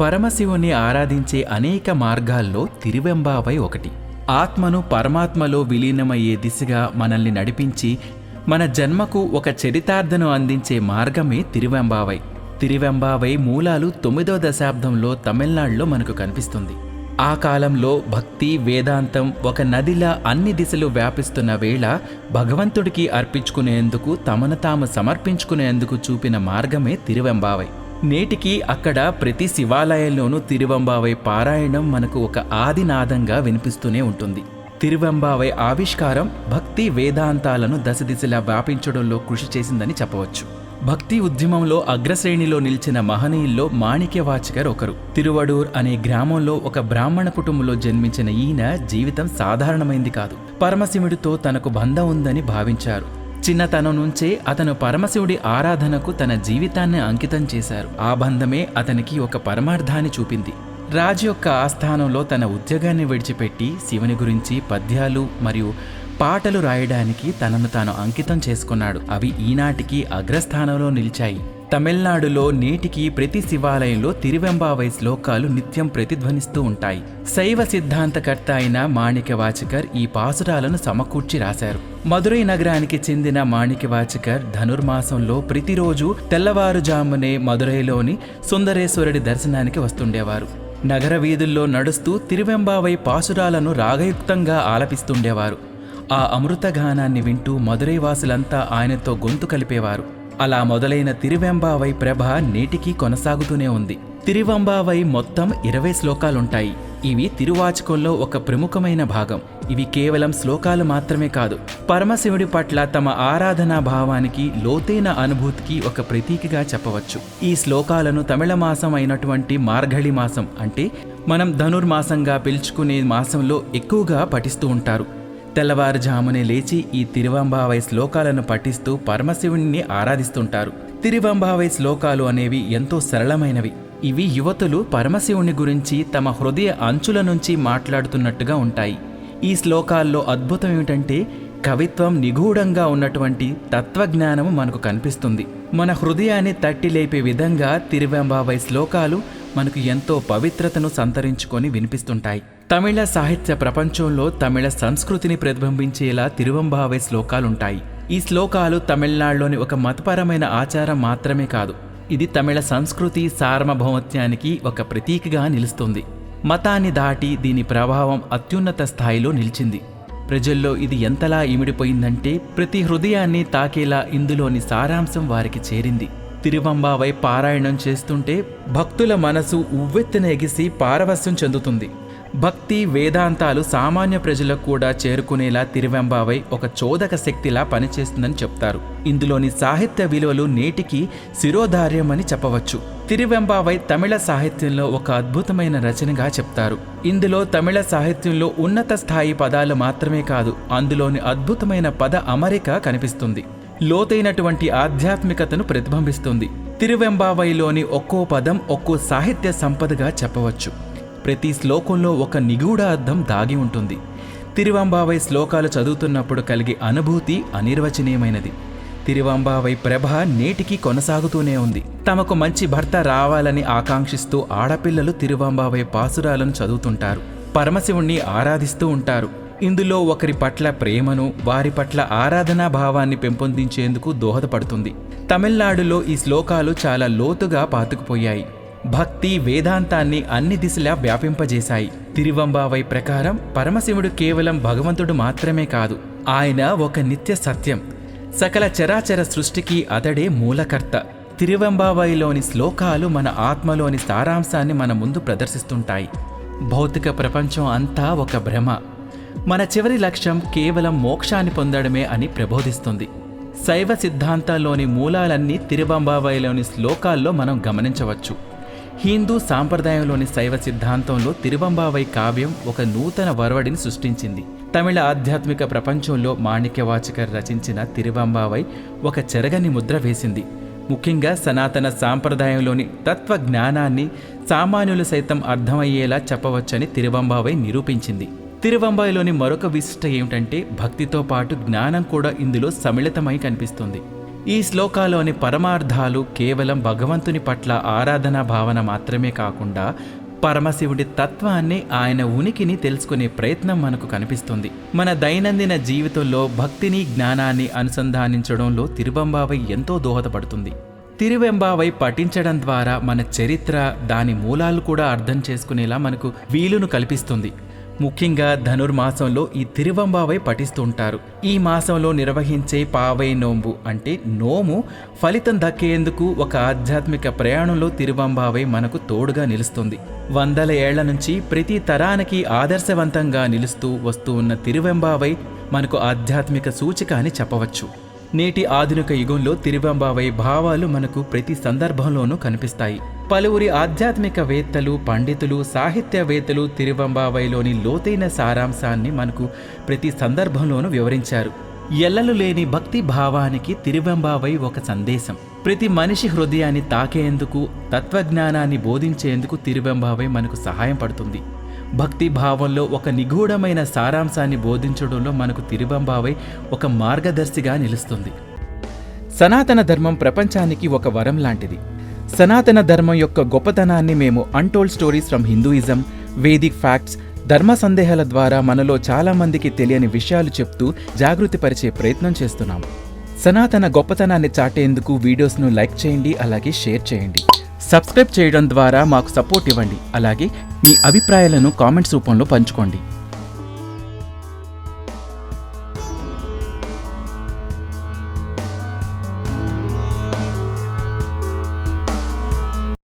పరమశివుని ఆరాధించే అనేక మార్గాల్లో తిరువెంబావై ఒకటి. ఆత్మను పరమాత్మలో విలీనమయ్యే దిశగా మనల్ని నడిపించి మన జన్మకు ఒక చరితార్థను అందించే మార్గమే తిరువెంబావై. తిరువెంబావై మూలాలు 9వ దశాబ్దంలో తమిళనాడులో మనకు కనిపిస్తుంది. ఆ కాలంలో భక్తి వేదాంతం ఒక నదిలా అన్ని దిశలు వ్యాపిస్తున్న వేళ భగవంతుడికి అర్పించుకునేందుకు తమను తాము సమర్పించుకునేందుకు చూపిన మార్గమే తిరువెంబావై. నేటికి అక్కడ ప్రతి శివాలయంలోనూ తిరువెంబావై పారాయణం మనకు ఒక ఆదినాదంగా వినిపిస్తూనే ఉంటుంది. తిరువెంబావై ఆవిష్కారం భక్తి వేదాంతాలను దశదిశలా వ్యాపించడంలో కృషి చేసిందని చెప్పవచ్చు. భక్తి ఉద్యమంలో అగ్రశ్రేణిలో నిలిచిన మహనీయుల్లో మాణిక్యవాచకర్ ఒకరు. తిరువడూర్ అనే గ్రామంలో ఒక బ్రాహ్మణ కుటుంబంలో జన్మించిన ఈయన జీవితం సాధారణమైంది కాదు. పరమశివుడితో తనకు బంధం ఉందని భావించారు. చిన్నతనం నుంచే అతను పరమశివుడి ఆరాధనకు తన జీవితాన్ని అంకితం చేశారు. ఆ బంధమే అతనికి ఒక పరమార్థాన్ని చూపింది. రాజు యొక్క ఆస్థానంలో తన ఉద్యోగాన్ని విడిచిపెట్టి శివుని గురించి పద్యాలు మరియు పాటలు రాయడానికి తనను తాను అంకితం చేసుకున్నాడు. అవి ఈనాటికి అగ్రస్థానంలో నిలిచాయి. తమిళనాడులో నేటికి ప్రతి శివాలయంలో తిరువెంబావై శ్లోకాలు నిత్యం ప్రతిధ్వనిస్తూ ఉంటాయి. శైవ సిద్ధాంతకర్త అయిన మాణిక్యవాచకర్ ఈ పాసురాలను సమకూర్చి రాశారు. మదురై నగరానికి చెందిన మాణిక్యవాచకర్ ధనుర్మాసంలో ప్రతిరోజు తెల్లవారుజామునే మదురైలోని సుందరేశ్వరుడి దర్శనానికి వస్తుండేవారు. నగర వీధుల్లో నడుస్తూ తిరువెంబావై పాసురాలను రాగయుక్తంగా ఆలపిస్తుండేవారు. ఆ అమృతగానాన్ని వింటూ మదురై వాసులంతా ఆయనతో గొంతు కలిపేవారు. అలా మొదలైన తిరువెంబావై ప్రభ నేటికి కొనసాగుతూనే ఉంది. తిరువెంబావై మొత్తం 20 శ్లోకాలుంటాయి. ఇవి తిరువాచకంలో ఒక ప్రముఖమైన భాగం. ఇవి కేవలం శ్లోకాలు మాత్రమే కాదు, పరమశివుడి పట్ల తమ ఆరాధనా భావానికి లోతైన అనుభూతికి ఒక ప్రతీకగా చెప్పవచ్చు. ఈ శ్లోకాలను తమిళ మాసం అయినటువంటి మార్గళి మాసం, అంటే మనం ధనుర్మాసంగా పిలుచుకునే మాసంలో ఎక్కువగా పఠిస్తూ ఉంటారు. తెల్లవారుజామునే లేచి ఈ తిరువెంబావై శ్లోకాలను పఠిస్తూ పరమశివుణ్ణి ఆరాధిస్తుంటారు. తిరువెంబావై శ్లోకాలు అనేవి ఎంతో సరళమైనవి. ఇవి యువతులు పరమశివుని గురించి తమ హృదయ అంచుల నుంచి మాట్లాడుతున్నట్టుగా ఉంటాయి. ఈ శ్లోకాల్లో అద్భుతం ఏమిటంటే కవిత్వం నిగూఢంగా ఉన్నటువంటి తత్వజ్ఞానము మనకు కనిపిస్తుంది. మన హృదయాన్ని తట్టి లేపే విధంగా తిరువెంబావై శ్లోకాలు మనకు ఎంతో పవిత్రతను సంతరించుకొని వినిపిస్తుంటాయి. తమిళ సాహిత్య ప్రపంచంలో తమిళ సంస్కృతిని ప్రతిబింబించేలా తిరువెంబావై శ్లోకాలుంటాయి. ఈ శ్లోకాలు తమిళనాడులోని ఒక మతపరమైన ఆచారం మాత్రమే కాదు, ఇది తమిళ సంస్కృతి సార్వభౌమత్యానికి ఒక ప్రతీకగా నిలుస్తుంది. మతాన్ని దాటి దీని ప్రభావం అత్యున్నత స్థాయిలో నిలిచింది. ప్రజల్లో ఇది ఎంతలా ఇమిడిపోయిందంటే ప్రతి హృదయాన్ని తాకేలా ఇందులోని సారాంశం వారికి చేరింది. తిరువెంబావై పారాయణం చేస్తుంటే భక్తుల మనసు ఉవ్వెత్తున ఎగిసి పారవస్యం చెందుతుంది. భక్తి వేదాంతాలు సామాన్య ప్రజలకు కూడా చేరుకునేలా తిరువెంబావై ఒక చోదక శక్తిలా పనిచేస్తుందని చెప్తారు. ఇందులోని సాహిత్య విలువలు నేటికి శిరోధార్యమని చెప్పవచ్చు. తిరువెంబావై తమిళ సాహిత్యంలో ఒక అద్భుతమైన రచనగా చెప్తారు. ఇందులో తమిళ సాహిత్యంలో ఉన్నత స్థాయి పదాలు మాత్రమే కాదు, అందులోని అద్భుతమైన పద అమరిక కనిపిస్తుంది. లోతైనటువంటి ఆధ్యాత్మికతను ప్రతిబింబిస్తుంది. తిరువెంబావైలోని ఒక్కో పదం ఒక్కో సాహిత్య సంపదగా చెప్పవచ్చు. ప్రతి శ్లోకంలో ఒక నిగూఢ అర్థం దాగి ఉంటుంది. తిరువెంబావై శ్లోకాలు చదువుతున్నప్పుడు కలిగే అనుభూతి అనిర్వచనీయమైనది. తిరువెంబావై ప్రభ నేటికి కొనసాగుతూనే ఉంది. తమకు మంచి భర్త రావాలని ఆకాంక్షిస్తూ ఆడపిల్లలు తిరువెంబావై పాసురాలను చదువుతుంటారు, పరమశివుణ్ణి ఆరాధిస్తూ ఉంటారు. ఇందులో ఒకరి పట్ల ప్రేమను, వారి పట్ల ఆరాధనా భావాన్ని పెంపొందించేందుకు దోహదపడుతుంది. తమిళనాడులో ఈ శ్లోకాలు చాలా లోతుగా పాతుకుపోయాయి. భక్తి వేదాంతాన్ని అన్ని దిశలా వ్యాపింపజేశాయి. తిరువెంబావై ప్రకారం పరమశివుడు కేవలం భగవంతుడు మాత్రమే కాదు, ఆయన ఒక నిత్య సత్యం. సకల చరాచర సృష్టికి అతడే మూలకర్త. తిరువెంబావైలోని శ్లోకాలు మన ఆత్మలోని సారాంశాన్ని మన ముందు ప్రదర్శిస్తుంటాయి. భౌతిక ప్రపంచం అంతా ఒక భ్రమ, మన చివరి లక్ష్యం కేవలం మోక్షాన్ని పొందడమే అని ప్రబోధిస్తుంది. శైవ సిద్ధాంతాల్లోని మూలాలన్నీ తిరువెంబావైలోని శ్లోకాల్లో మనం గమనించవచ్చు. హిందూ సాంప్రదాయంలోని శైవ సిద్ధాంతంలో తిరువెంబావై కావ్యం ఒక నూతన వరవడిని సృష్టించింది. తమిళ ఆధ్యాత్మిక ప్రపంచంలో మాణిక్యవాచకర్ రచించిన తిరువెంబావై ఒక చెరగని ముద్ర వేసింది. ముఖ్యంగా సనాతన సాంప్రదాయంలోని తత్వజ్ఞానాన్ని సామాన్యులు సైతం అర్థమయ్యేలా చెప్పవచ్చని తిరువెంబావై నిరూపించింది. తిరువెంబావైలోని మరొక విశిష్ట ఏమిటంటే భక్తితో పాటు జ్ఞానం కూడా ఇందులో సమ్మిళితమై కనిపిస్తుంది. ఈ శ్లోకాలోని పరమార్థాలు కేవలం భగవంతుని పట్ల ఆరాధనా భావన మాత్రమే కాకుండా పరమశివుడి తత్వాన్ని, ఆయన ఉనికిని తెలుసుకునే ప్రయత్నం మనకు కనిపిస్తుంది. మన దైనందిన జీవితంలో భక్తిని, జ్ఞానాన్ని అనుసంధానించడంలో తిరువంబావై ఎంతో దోహదపడుతుంది. తిరువెంబావై పఠించడం ద్వారా మన చరిత్ర, దాని మూలాలు కూడా అర్థం చేసుకునేలా మనకు వీలును కల్పిస్తుంది. ముఖ్యంగా ధనుర్మాసంలో ఈ తిరువంబావై పఠిస్తుంటారు. ఈ మాసంలో నిర్వహించే పావై నోంబు అంటే నోము ఫలితం దక్కేందుకు ఒక ఆధ్యాత్మిక ప్రయాణంలో తిరువంబావై మనకు తోడుగా నిలుస్తుంది. వందల ఏళ్ల నుంచి ప్రతి తరానికి ఆదర్శవంతంగా నిలుస్తూ వస్తూ ఉన్న తిరువెంబావై మనకు ఆధ్యాత్మిక సూచిక అని చెప్పవచ్చు. నేటి ఆధునిక యుగంలో తిరువంబావై భావాలు మనకు ప్రతి సందర్భంలోనూ కనిపిస్తాయి. పలువురి ఆధ్యాత్మికవేత్తలు, పండితులు, సాహిత్యవేత్తలు తిరువంబావైలోని లోతైన సారాంశాన్ని మనకు ప్రతి సందర్భంలోనూ వివరించారు. ఎల్లలు లేని భక్తి భావానికి తిరువంబావై ఒక సందేశం. ప్రతి మనిషి హృదయాన్ని తాకేందుకు, తత్వజ్ఞానాన్ని బోధించేందుకు తిరువంబావై మనకు సహాయం పడుతుంది. భక్తి భావంలో ఒక నిగూఢమైన సారాంశాన్ని బోధించడంలో మనకు తిరువంబావై ఒక మార్గదర్శిగా నిలుస్తుంది. సనాతన ధర్మం ప్రపంచానికి ఒక వరం లాంటిది. సనాతన ధర్మం యొక్క గొప్పతనాన్ని మేము untold stories from Hinduism, Vedic facts, ధర్మ సందేహాల ద్వారా మనలో చాలా మందికి తెలియని విషయాలు చెప్తూ జాగృతిపరిచే ప్రయత్నం చేస్తున్నాము. సనాతన గొప్పతనాన్ని చాటేందుకు వీడియోస్ను లైక్ చేయండి, అలాగే షేర్ చేయండి. సబ్స్క్రైబ్ చేయడం ద్వారా మాకు సపోర్ట్ ఇవ్వండి. అలాగే మీ అభిప్రాయాలను కామెంట్స్ రూపంలో పంచుకోండి.